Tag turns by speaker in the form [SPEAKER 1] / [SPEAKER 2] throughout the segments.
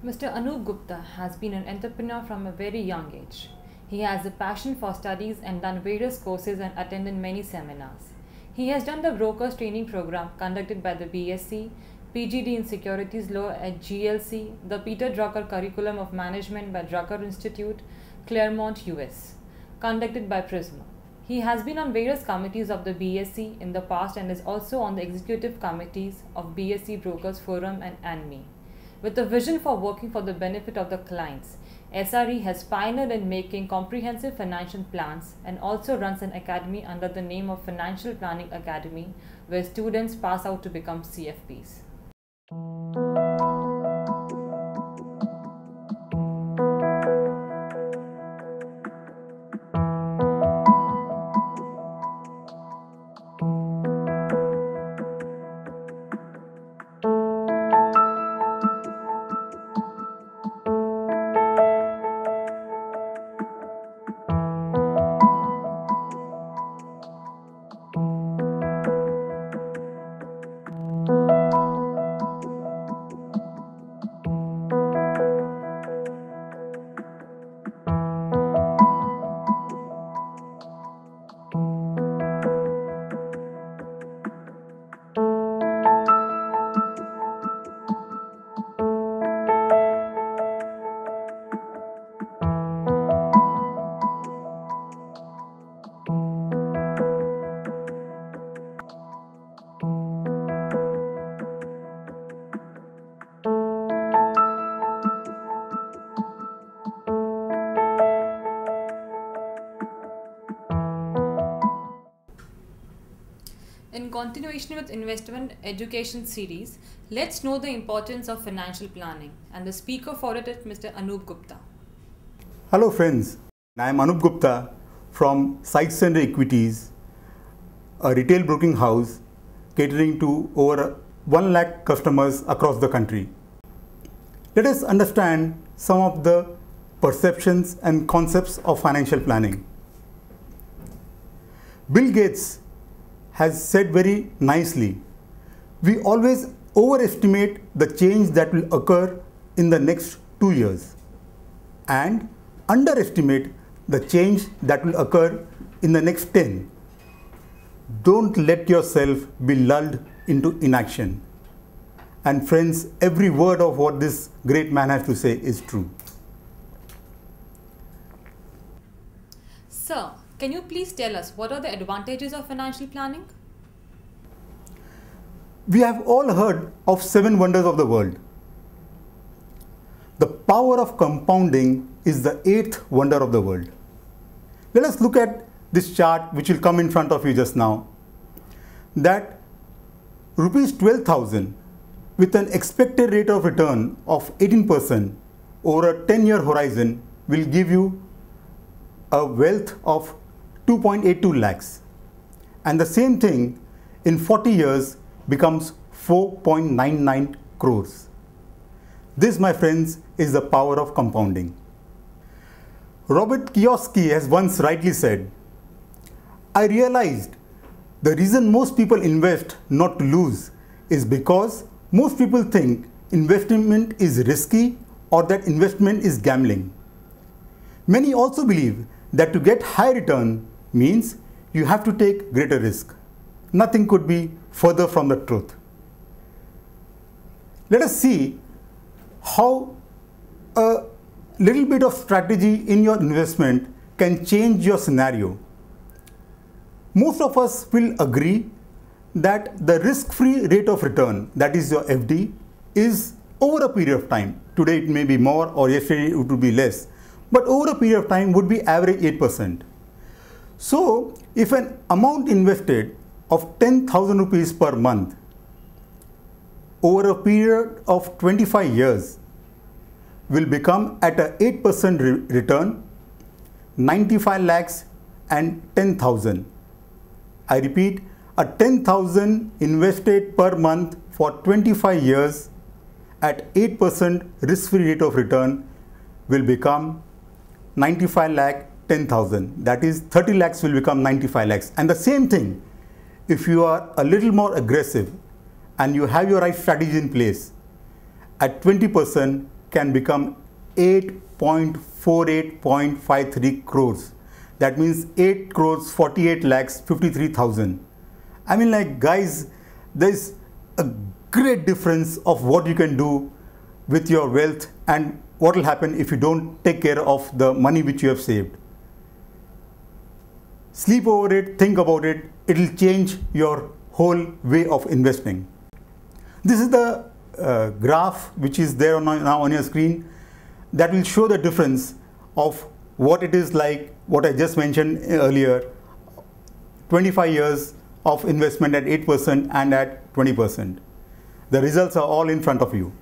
[SPEAKER 1] Mr. Anup Gupta has been an entrepreneur from a very young age. He has a passion for studies and done various courses and attended many seminars. He has done the Brokers Training Program conducted by the BSc, PGD in Securities Law at GLC, the Peter Drucker Curriculum of Management by Drucker Institute, Claremont, US, conducted by Prisma. He has been on various committees of the BSc in the past and is also on the executive committees of BSc Brokers Forum and ANME. With a vision for working for the benefit of the clients, SRE has pioneered in making comprehensive financial plans and also runs an academy under the name of Financial Planning Academy, where students pass out to become CFPs. In continuation with Investment Education series, let's know the importance of financial planning, and the speaker for it is Mr. Anup Gupta.
[SPEAKER 2] Hello friends, I am Anup Gupta from Site Center Equities, a retail broking house catering to over 1 lakh customers across the country. Let us understand some of the perceptions and concepts of financial planning. Bill Gates has said very nicely, we always overestimate the change that will occur in the next 2 years and underestimate the change that will occur in the next 10. Don't let yourself be lulled into inaction. And friends, every word of what this great man has to say is true.
[SPEAKER 1] Sir, can you please tell us what are the advantages of financial planning?
[SPEAKER 2] We have all heard of 7 wonders of the world. The power of compounding is the 8th wonder of the world. Let us look at this chart which will come in front of you just now. That rupees 12,000 with an expected rate of return of 18% over a 10-year horizon will give you a wealth of 2.82 lakhs. And the same thing in 40 years becomes 4.99 crores. This, my friends, is the power of compounding. Robert Kiyosaki has once rightly said, I realized the reason most people invest not to lose is because most people think investment is risky or that investment is gambling. Many also believe that to get high return means you have to take greater risk. Nothing could be further from the truth. Let us see how a little bit of strategy in your investment can change your scenario. Most of us will agree that the risk-free rate of return, that is your FD, is over a period of time. Today it may be more or yesterday it would be less, but over a period of time would be average 8%. So if an amount invested of 10,000 rupees per month over a period of 25 years will become at a 8% return 95 lakhs and 10,000. I repeat, a 10,000 invested per month for 25 years at 8% risk-free rate of return will become 95 lakh 10,000. That is 30 lakhs will become 95 lakhs. And the same thing, if you are a little more aggressive and you have your right strategy in place, at 20% can become 8.48.53 crores. That means 8 crores 48 lakhs 53,000. I mean, like, guys, there's a great difference of what you can do with your wealth and what will happen if you don't take care of the money which you have saved. Sleep over it, think about it. It will change your whole way of investing. This is the graph which is there now on your screen that will show the difference of what it is like, what I just mentioned earlier, 25 years of investment at 8% and at 20%. The results are all in front of you.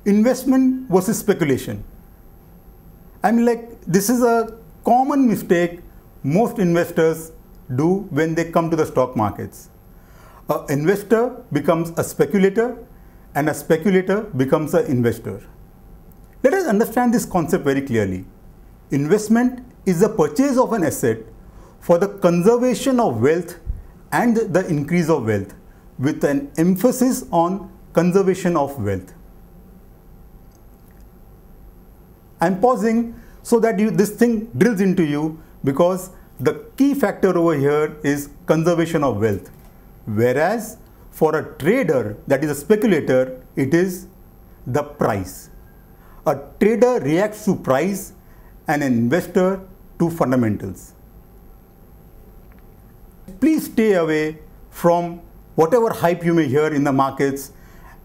[SPEAKER 2] Investment versus speculation. I mean, like, this is a common mistake most investors do when they come to the stock markets. An investor becomes a speculator and a speculator becomes an investor. Let us understand this concept very clearly. Investment is the purchase of an asset for the conservation of wealth and the increase of wealth, with an emphasis on conservation of wealth. I am pausing so that this thing drills into you, because the key factor over here is conservation of wealth. Whereas for a trader, that is a speculator, it is the price. A trader reacts to price and an investor to fundamentals. Please stay away from whatever hype you may hear in the markets.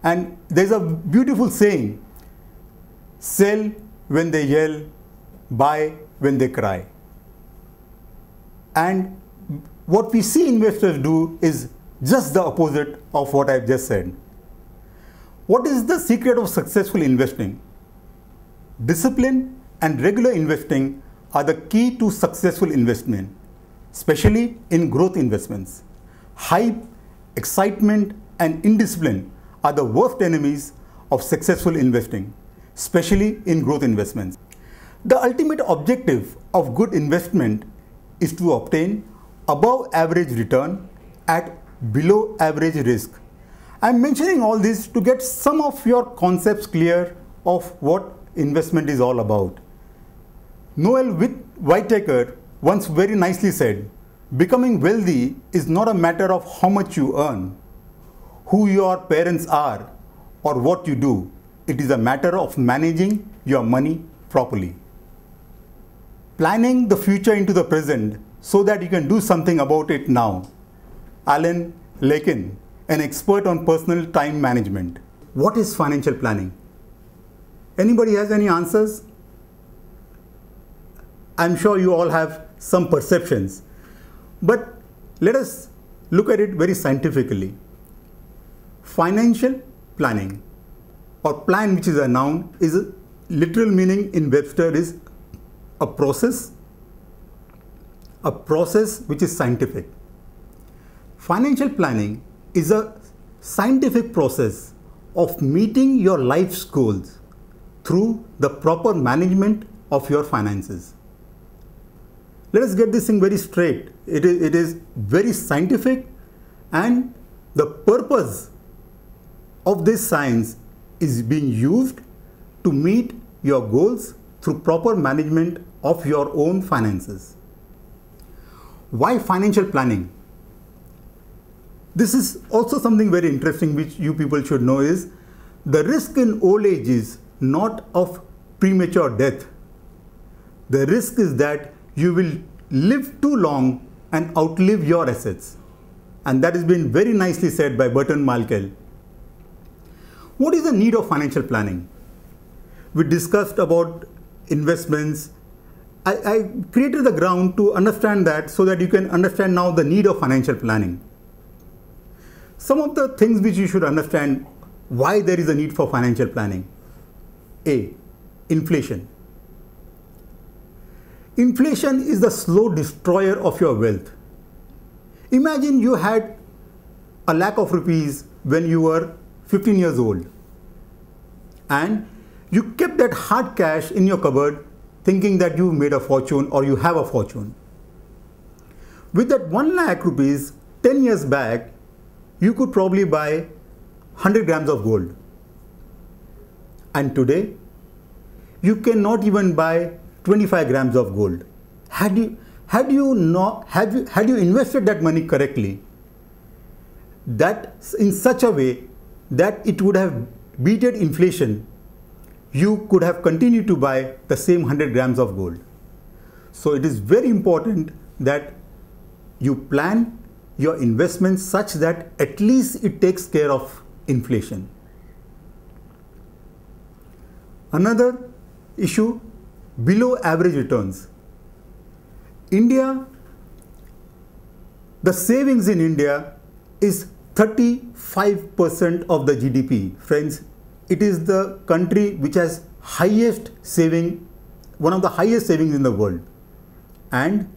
[SPEAKER 2] And there's a beautiful saying, sell when they yell, buy when they cry. And what we see investors do is just the opposite of what I've just said. What is the secret of successful investing? Discipline and regular investing are the key to successful investment, especially in growth investments. Hype, excitement, and indiscipline are the worst enemies of successful investing, especially in growth investments. The ultimate objective of good investment is to obtain above average return at below average risk. I'm mentioning all this to get some of your concepts clear of what investment is all about. Noel Whitaker once very nicely said, becoming wealthy is not a matter of how much you earn, who your parents are, or what you do. It is a matter of managing your money properly. Planning the future into the present so that you can do something about it now. Alan Lakin, an expert on personal time management. What is financial planning? Anybody has any answers? I'm sure you all have some perceptions, but let us look at it very scientifically. Financial planning, or plan, which is a noun, is a literal meaning in Webster is a process which is scientific. Financial planning is a scientific process of meeting your life's goals through the proper management of your finances. Let us get this thing very straight. It is very scientific, and the purpose of this science is being used to meet your goals through proper management of your own finances. Why financial planning? This is also something very interesting which you people should know is the risk in old age is not of premature death. The risk is that you will live too long and outlive your assets. And that has been very nicely said by Burton Malkiel. What is the need of financial planning? We discussed about investments. I created the ground to understand that so that you can understand now the need of financial planning. Some of the things which you should understand why there is a need for financial planning. A. Inflation. Inflation is the slow destroyer of your wealth. Imagine you had a lakh of rupees when you were 15 years old, and you kept that hard cash in your cupboard thinking that you made a fortune or you have a fortune. With that 1 lakh rupees 10 years back, you could probably buy 100 grams of gold. And today, you cannot even buy 25 grams of gold. Had you invested that money correctly, that in such a way that it would have beaten inflation, you could have continued to buy the same 100 grams of gold. So it is very important that you plan your investments such that at least it takes care of inflation. Another issue, below average returns. The savings in India is 35% of the GDP. Friends, it is the country which has one of the highest savings in the world. And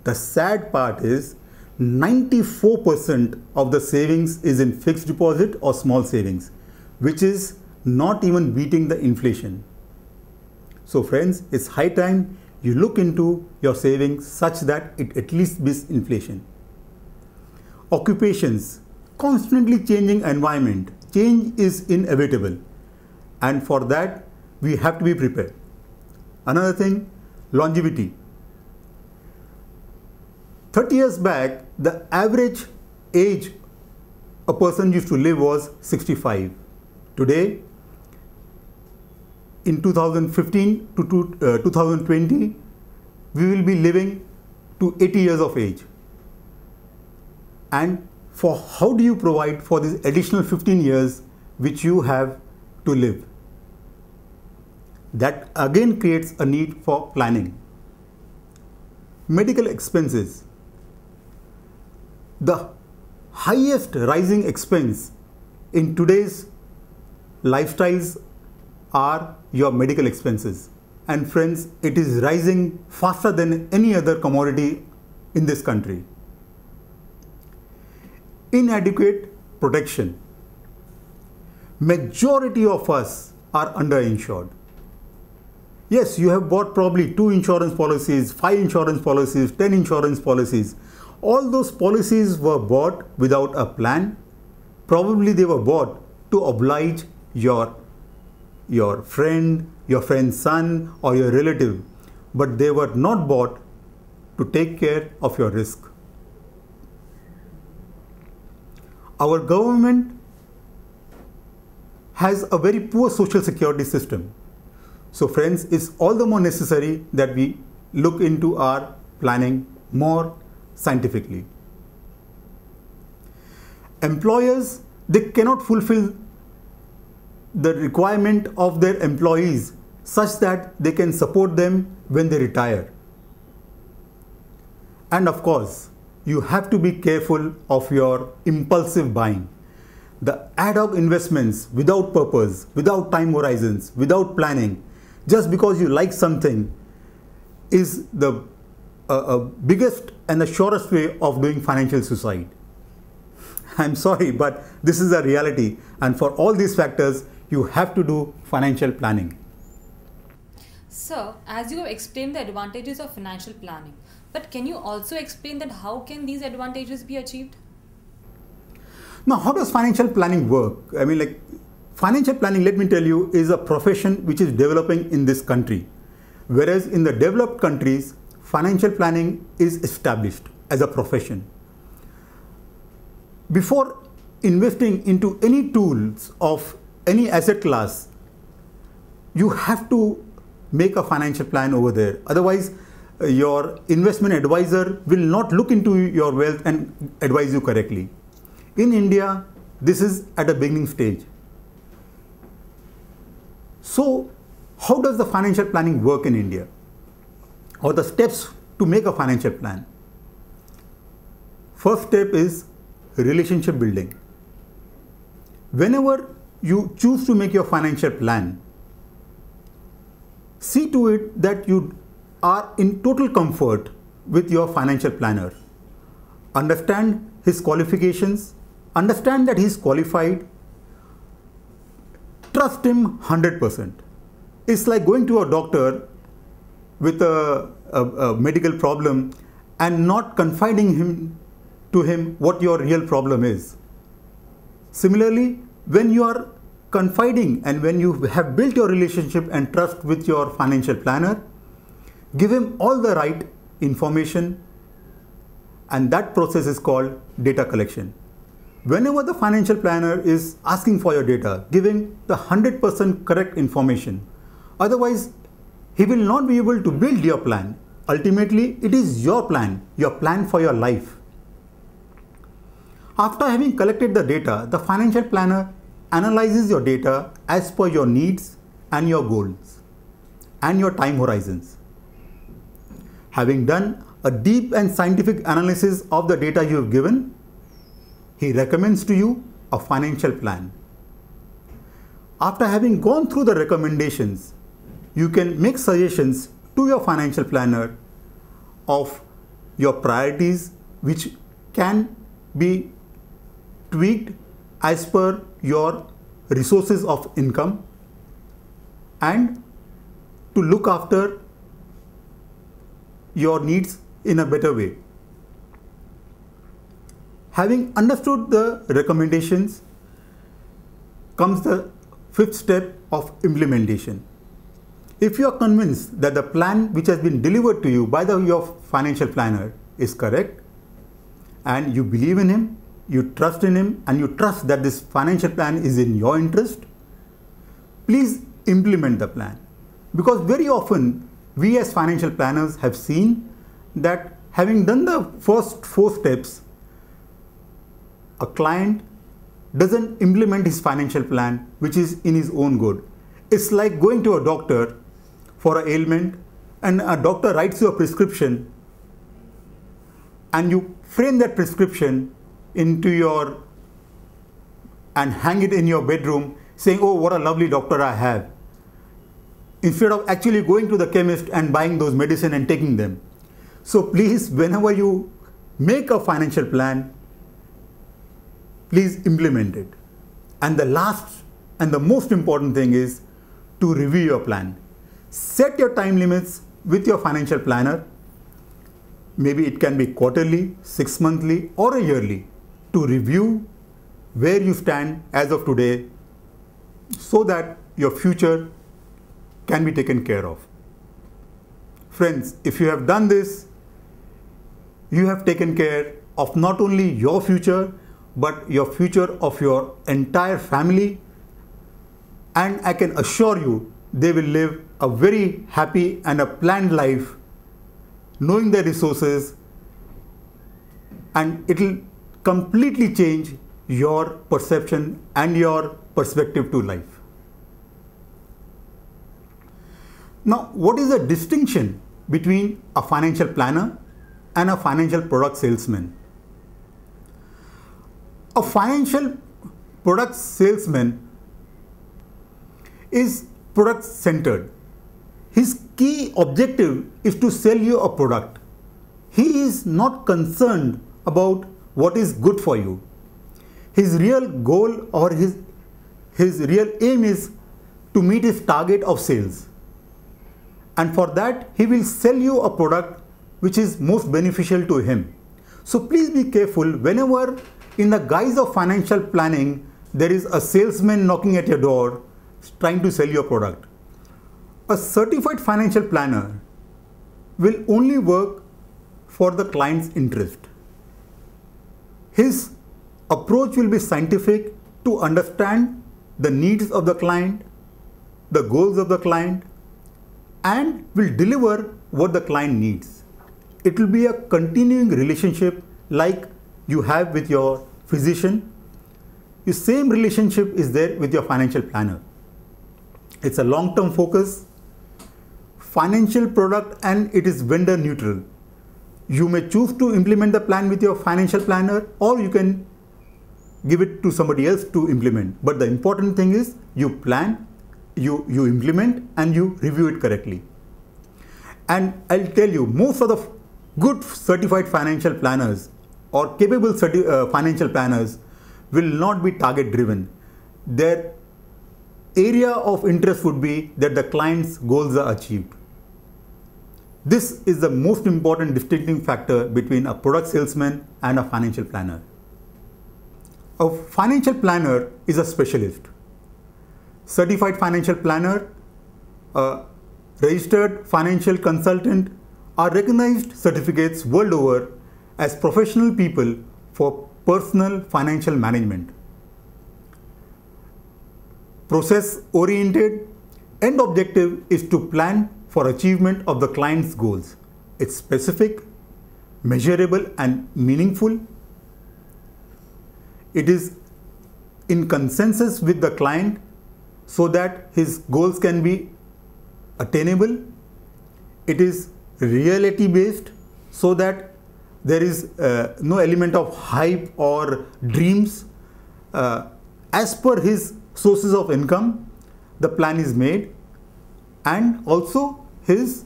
[SPEAKER 2] the sad part is 94% of the savings is in fixed deposit or small savings, which is not even beating the inflation. So friends, it's high time you look into your savings such that it at least beats inflation. Occupations, constantly changing environment. Change is inevitable, and for that we have to be prepared. Another thing, longevity. 30 years back, the average age a person used to live was 65. Today, in 2015 to 2020, we will be living to 80 years of age. And for how do you provide for these additional 15 years which you have to live? That again creates a need for planning. Medical expenses. The highest rising expense in today's lifestyles are your medical expenses. And friends, it is rising faster than any other commodity in this country. Inadequate protection. Majority of us are underinsured. Yes, you have bought probably 2 insurance policies, 5 insurance policies, 10 insurance policies. All those policies were bought without a plan. Probably they were bought to oblige your friend, your friend's son, or your relative, but they were not bought to take care of your risk. Our government has a very poor social security system. So friends, it's all the more necessary that we look into our planning more scientifically. Employers, they cannot fulfill the requirement of their employees such that they can support them when they retire. And of course, you have to be careful of your impulsive buying. The ad hoc investments without purpose, without time horizons, without planning, just because you like something, is the biggest and the surest way of doing financial suicide. I'm sorry, but this is a reality, and for all these factors, you have to do financial planning.
[SPEAKER 1] Sir, as you have explained the advantages of financial planning, but can you also explain that how can these advantages be achieved?
[SPEAKER 2] Now, how does financial planning work? I mean, financial planning, let me tell you, is a profession which is developing in this country. Whereas in the developed countries, financial planning is established as a profession. Before investing into any tools of any asset class, you have to make a financial plan over there. Otherwise, your investment advisor will not look into your wealth and advise you correctly. In India, this is at a beginning stage. So, how does the financial planning work in India? Or the steps to make a financial plan? First step is relationship building. Whenever you choose to make your financial plan, see to it that you are in total comfort with your financial planner. Understand his qualifications, understand that he is qualified, trust him 100%. It's like going to a doctor with a medical problem and not confiding to him what your real problem is. Similarly, when you are confiding and when you have built your relationship and trust with your financial planner, give him all the right information, and that process is called data collection. Whenever the financial planner is asking for your data, give him the 100% correct information. Otherwise, he will not be able to build your plan. Ultimately, it is your plan for your life. After having collected the data, the financial planner analyzes your data as per your needs and your goals and your time horizons. Having done a deep and scientific analysis of the data you have given, he recommends to you a financial plan. After having gone through the recommendations, you can make suggestions to your financial planner of your priorities, which can be tweaked as per your resources of income, and to look after your needs in a better way. Having understood the recommendations comes the fifth step of implementation. If you are convinced that the plan which has been delivered to you by your financial planner is correct, and you believe in him, you trust in him, and you trust that this financial plan is in your interest, please implement the plan. Because very often we as financial planners have seen that having done the first 4 steps, a client doesn't implement his financial plan, which is in his own good. It's like going to a doctor for an ailment, and a doctor writes you a prescription, and you frame that prescription into and hang it in your bedroom saying, oh, what a lovely doctor I have, instead of actually going to the chemist and buying those medicine and taking them. So please, whenever you make a financial plan, please implement it. And the last and the most important thing is to review your plan. Set your time limits with your financial planner. Maybe it can be quarterly, 6 monthly, or a yearly, to review where you stand as of today, so that your future can be taken care of. Friends, if you have done this, you have taken care of not only your future, but your future of your entire family, and I can assure you they will live a very happy and a planned life, knowing their resources, and it will completely change your perception and your perspective to life. Now, what is the distinction between a financial planner and a financial product salesman? A financial product salesman is product centered. His key objective is to sell you a product. He is not concerned about what is good for you. His real goal or his real aim is to meet his target of sales. And for that, he will sell you a product which is most beneficial to him. So please be careful whenever in the guise of financial planning, there is a salesman knocking at your door trying to sell your product. A certified financial planner will only work for the client's interest. His approach will be scientific to understand the needs of the client, the goals of the client, and will deliver what the client needs. It will be a continuing relationship like you have with your physician. The same relationship is there with your financial planner. It's a long-term focus, financial product, and it is vendor neutral. You may choose to implement the plan with your financial planner, or you can give it to somebody else to implement. But the important thing is you plan, you implement, and you review it correctly. And I'll tell you, most of the good certified financial planners or capable financial planners will not be target driven. Their area of interest would be that the client's goals are achieved. This is the most important distinguishing factor between a product salesman and a financial planner. A financial planner is a specialist. certified financial planner, a registered financial consultant are recognized certificates world over as professional people for personal financial management. Process oriented, end objective is to plan for achievement of the client's goals. It's specific, measurable and meaningful. It is in consensus with the client so that his goals can be attainable. It is reality based so that there is no element of hype or dreams. As per his sources of income, the plan is made, and also his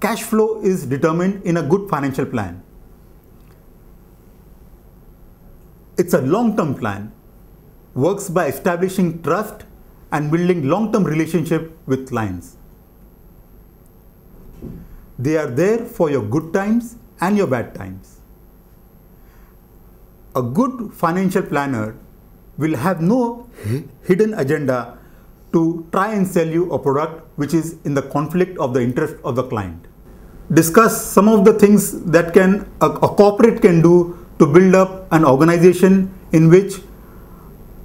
[SPEAKER 2] cash flow is determined in a good financial plan. It's a long-term plan, works by establishing trust and building long-term relationship with clients. They are there for your good times and your bad times. A good financial planner will have no hidden agenda to try and sell you a product which is in the conflict of the interest of the client. Discuss some of the things that a corporate can do to build up an organization in which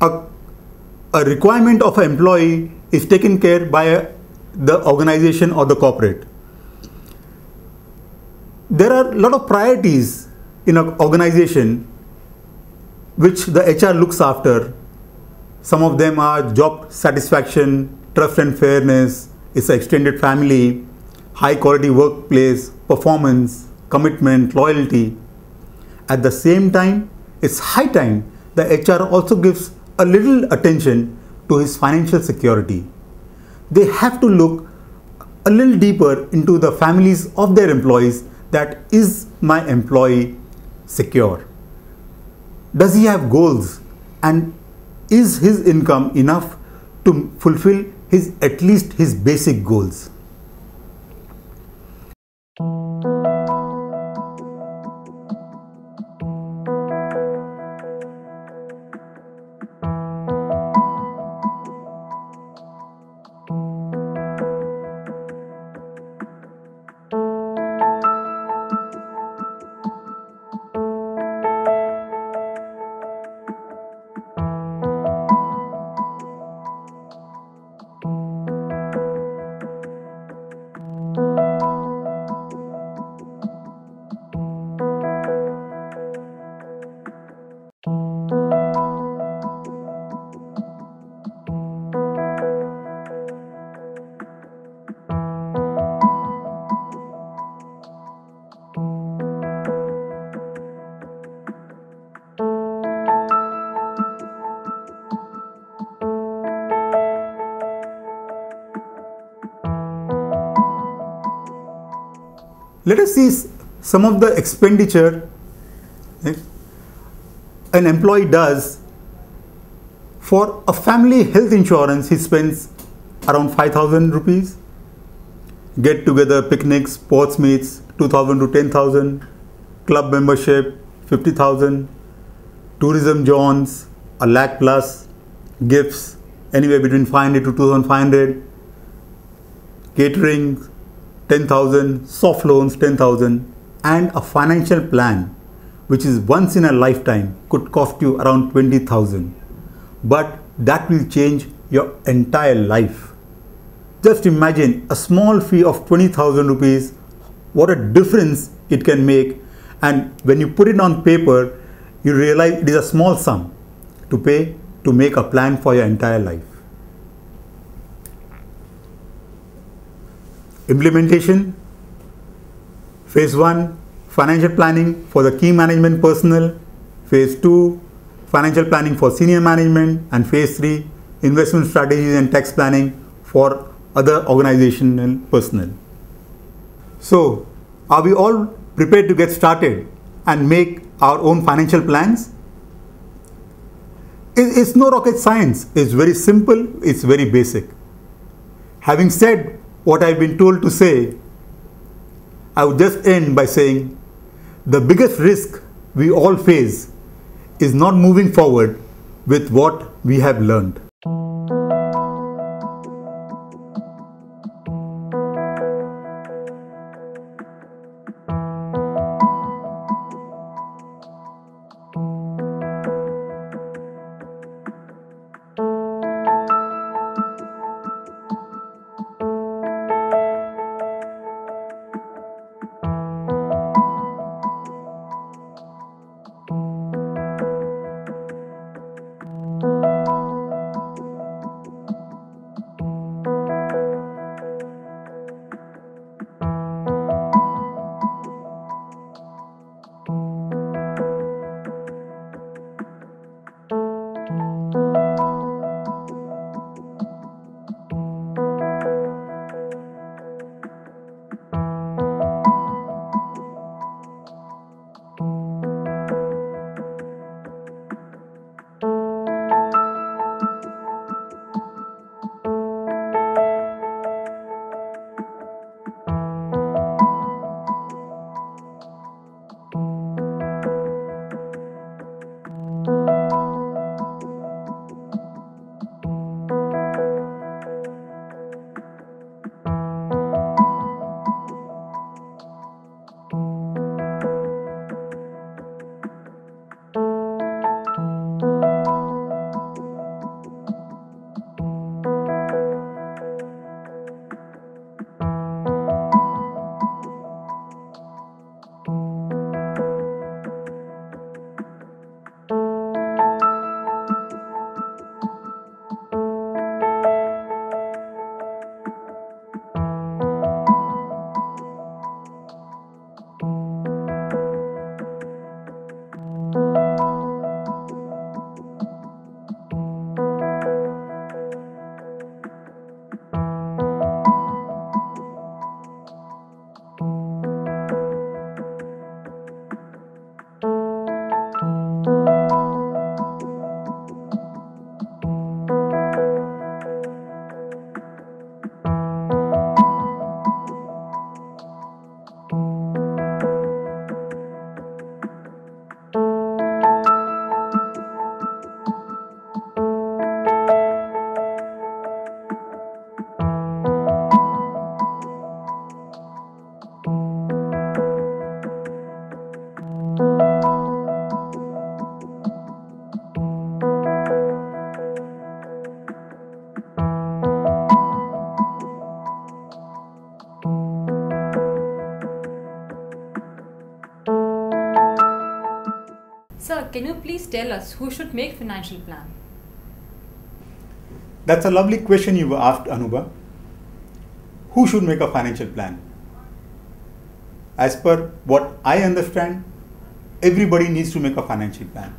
[SPEAKER 2] a requirement of an employee is taken care by the organization or the corporate. There are a lot of priorities in an organization which the HR looks after. Some of them are job satisfaction, trust and fairness, it's an extended family, high quality workplace, performance, commitment, loyalty. At the same time, it's high time the HR also gives a little attention to his financial security. They have to look a little deeper into the families of their employees. That is my employee secure? Does he have goals, and is his income enough to fulfill at least his basic goals? Let us see some of the expenditure an employee does. For a family health insurance, he spends around 5,000 rupees. Get together, picnics, sports meets, 2,000 to 10,000. Club membership, 50,000. Tourism joins, a lakh plus. Gifts, anywhere between 500 to 2,500. Catering, 10,000, soft loans 10,000, and a financial plan which is once in a lifetime could cost you around 20,000, but that will change your entire life. Just imagine a small fee of 20,000 rupees, what a difference it can make, and when you put it on paper, you realize it is a small sum to pay to make a plan for your entire life. Implementation. Phase 1, financial planning for the key management personnel. Phase 2, financial planning for senior management. And Phase 3, investment strategies and tax planning for other organizational personnel. So, are we all prepared to get started and make our own financial plans? It's no rocket science. It's very simple. It's very basic. Having said what I've been told to say, I would just end by saying the biggest risk we all face is not moving forward with what we have learned.
[SPEAKER 1] can you please tell us who should make financial plan?
[SPEAKER 2] That's a lovely question you asked, Anuba. Who should make a financial plan? As per what I understand, everybody needs to make a financial plan.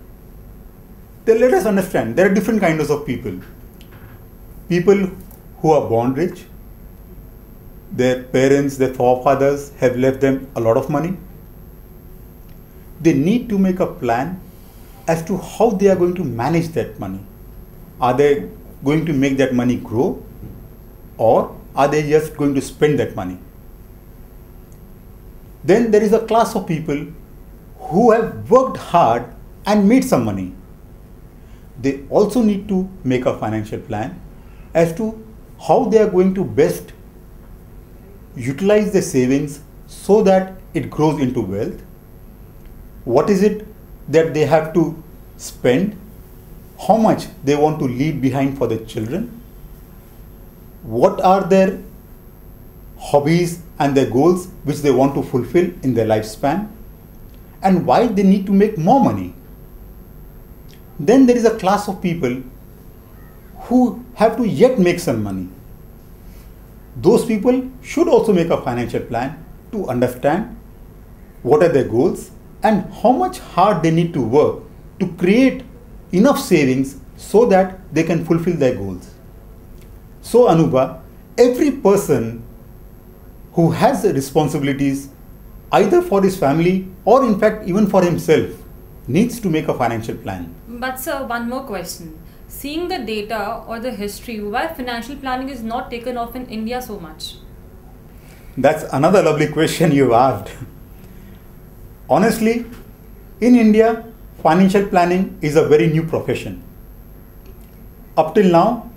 [SPEAKER 2] Then let us understand, there are different kinds of people. People who are born rich, their parents, their forefathers have left them a lot of money. They need to make a plan as to how they are going to manage that money. Are they going to make that money grow, or are they just going to spend that money? Then there is a class of people who have worked hard and made some money. They also need to make a financial plan as to how they are going to best utilize their savings so that it grows into wealth. What is it that they have to spend? How much they want to leave behind for their children? What are their hobbies and their goals which they want to fulfill in their lifespan? And why they need to make more money? Then there is a class of people who have to yet make some money. Those people should also make a financial plan to understand what are their goals and how much hard they need to work to create enough savings so that they can fulfill their goals. So Anuba, every person who has responsibilities either for his family or in fact even for himself needs to make a financial plan.
[SPEAKER 1] But sir, one more question. Seeing the data or the history, why financial planning is not taken off in India so much?
[SPEAKER 2] That's another lovely question you asked. Honestly, in India, financial planning is a very new profession. Up till now,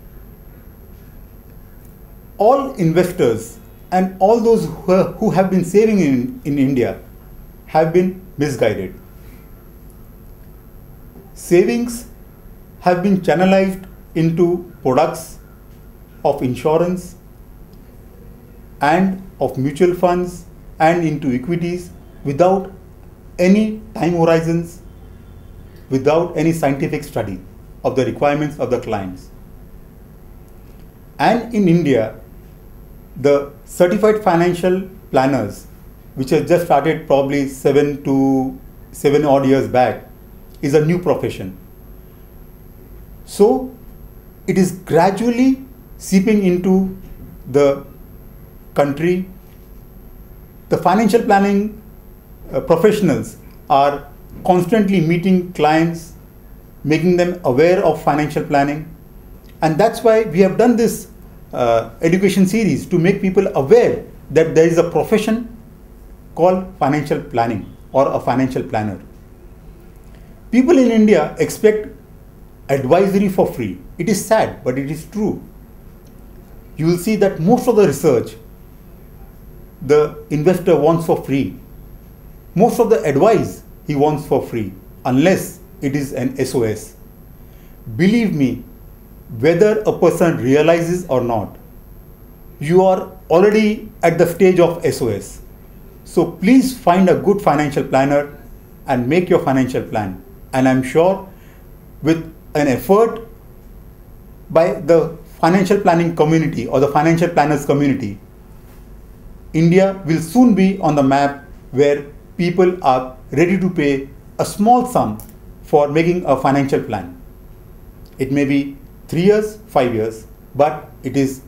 [SPEAKER 2] all investors and all those who have been saving in India have been misguided. Savings have been channelized into products of insurance and of mutual funds and into equities without any time horizons, without any scientific study of the requirements of the clients. And in India, the certified financial planners, which have just started probably 7 odd years back, is a new profession. So it is gradually seeping into the country. The financial planning professionals are constantly meeting clients, making them aware of financial planning. And that's why we have done this education series, to make people aware that there is a profession called financial planning or a financial planner. People in India expect advisory for free. It is sad, but it is true. You will see that most of the research the investor wants for free. Most of the advice he wants for free, unless it is an SOS. Believe me, whether a person realizes or not, you are already at the stage of SOS. So please find a good financial planner and make your financial plan. And I'm sure with an effort by the financial planning community or the financial planners community, India will soon be on the map where people are ready to pay a small sum for making a financial plan. It may be 3 years, 5 years, but it is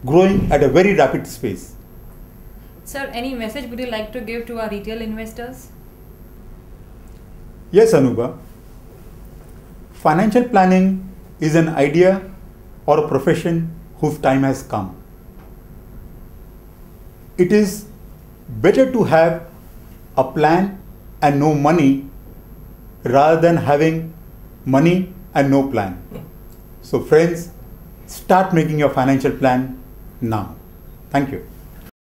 [SPEAKER 2] growing at a very rapid pace.
[SPEAKER 1] Sir, any message would you like to give to our retail investors?
[SPEAKER 2] Yes, Anuba. Financial planning is an idea or a profession whose time has come. It is better to have a plan and no money rather than having money and no plan. So friends, start making your financial plan now. Thank you.